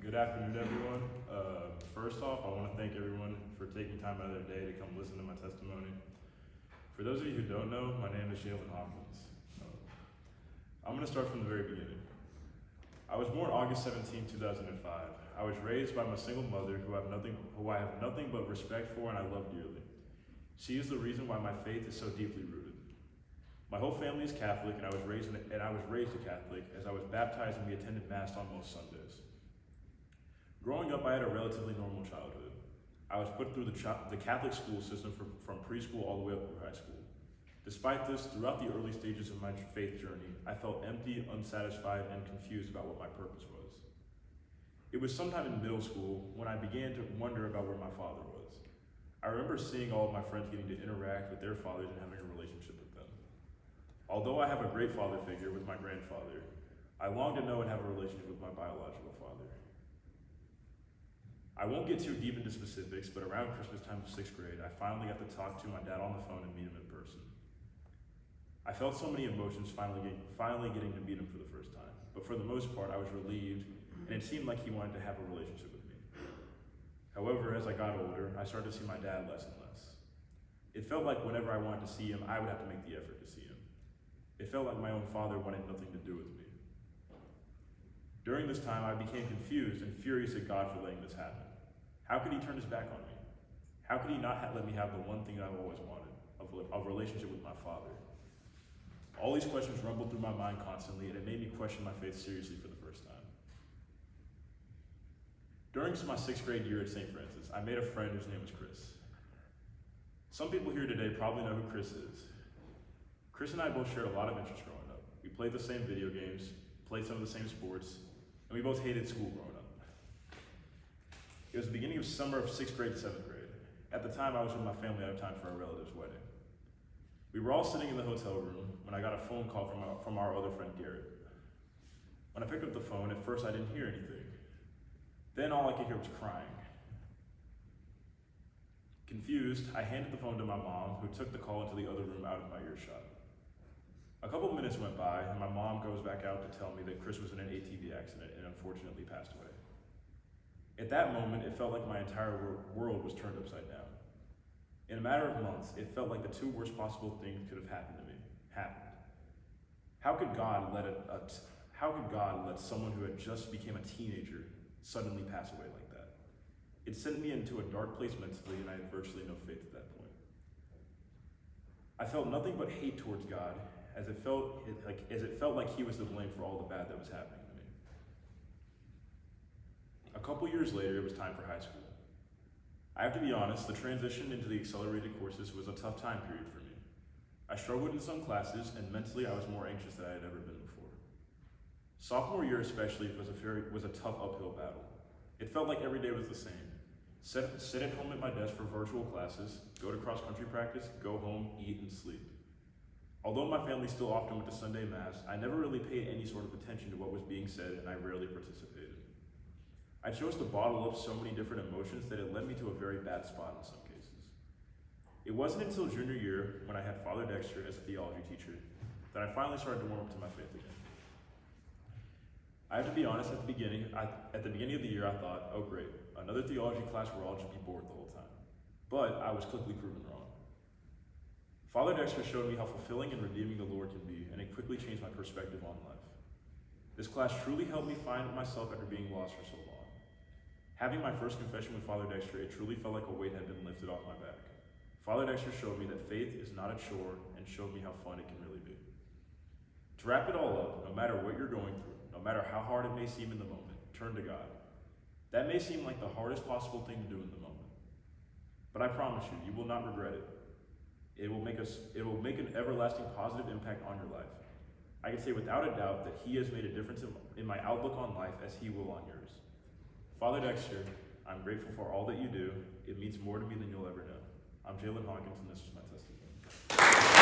Good afternoon, everyone. First off, I want to thank everyone for taking time out of their day to come listen to my testimony. For those of you who don't know, my name is Jaylon Hawkins. I'm going to start from the very beginning. I was born August 17, 2005. I was raised by my single mother who I have nothing but respect for and I love dearly. She is the reason why my faith is so deeply rooted. My whole family is Catholic, and I was raised a Catholic, as I was baptized and we attended Mass on most Sundays. Growing up, I had a relatively normal childhood. I was put through the Catholic school system from preschool all the way up through high school. Despite this, throughout the early stages of my faith journey, I felt empty, unsatisfied, and confused about what my purpose was. It was sometime in middle school when I began to wonder about where my father was. I remember seeing all of my friends getting to interact with their fathers and having a relationship with them. Although I have a great father figure with my grandfather, I long to know and have a relationship with my biological father. I won't get too deep into specifics, but around Christmas time of 6th grade, I finally got to talk to my dad on the phone and meet him in person. I felt so many emotions finally getting to meet him for the first time, but for the most part, I was relieved, and it seemed like he wanted to have a relationship with me. However, as I got older, I started to see my dad less and less. It felt like whenever I wanted to see him, I would have to make the effort to see him. It felt like my own father wanted nothing to do with me. During this time, I became confused and furious at God for letting this happen. How could he turn his back on me? How could he not let me have the one thing I've always wanted, a relationship with my father? All these questions rumbled through my mind constantly, and it made me question my faith seriously for the first time. During my 6th grade year at St. Francis, I made a friend whose name was Chris. Some people here today probably know who Chris is. Chris and I both shared a lot of interests growing up. We played the same video games, played some of the same sports, and we both hated school growing up. It was the beginning of summer of 6th grade to 7th grade. At the time, I was with my family out of time for a relative's wedding. We were all sitting in the hotel room when I got a phone call from our other friend, Garrett. When I picked up the phone, at first I didn't hear anything. Then all I could hear was crying. Confused, I handed the phone to my mom, who took the call into the other room out of my earshot. A couple minutes went by, and my mom goes back out to tell me that Chris was in an ATV accident and unfortunately passed away. At that moment, it felt like my entire world was turned upside down. In a matter of months, it felt like the two worst possible things could have happened to me happened. How could God let someone who had just became a teenager suddenly pass away like that? It sent me into a dark place mentally, and I had virtually no faith at that point. I felt nothing but hate towards God, as it felt like he was to blame for all the bad that was happening to me. A couple years later, it was time for high school. I have to be honest, the transition into the accelerated courses was a tough time period for me. I struggled in some classes, and mentally I was more anxious than I had ever been before. Sophomore year especially was a tough uphill battle. It felt like every day was the same. Sit at home at my desk for virtual classes, go to cross-country practice, go home, eat, and sleep. Although my family still often went to Sunday Mass, I never really paid any sort of attention to what was being said, and I rarely participated. I chose to bottle up so many different emotions that it led me to a very bad spot in some cases. It wasn't until junior year, when I had Father Dexter as a theology teacher, that I finally started to warm up to my faith again. I have to be honest, at the beginning of the year, I thought, oh great, another theology class where I'll just be bored the whole time. But I was quickly proven wrong. Father Dexter showed me how fulfilling and redeeming the Lord can be, and it quickly changed my perspective on life. This class truly helped me find myself after being lost for so long. Having my first confession with Father Dexter, it truly felt like a weight had been lifted off my back. Father Dexter showed me that faith is not a chore and showed me how fun it can really be. To wrap it all up, no matter what you're going through, no matter how hard it may seem in the moment, turn to God. That may seem like the hardest possible thing to do in the moment, but I promise you, you will not regret it. It will make an everlasting positive impact on your life. I can say without a doubt that he has made a difference in my outlook on life as he will on yours. Father Dexter, I'm grateful for all that you do. It means more to me than you'll ever know. I'm Jaylon Hawkins, and this is my testimony.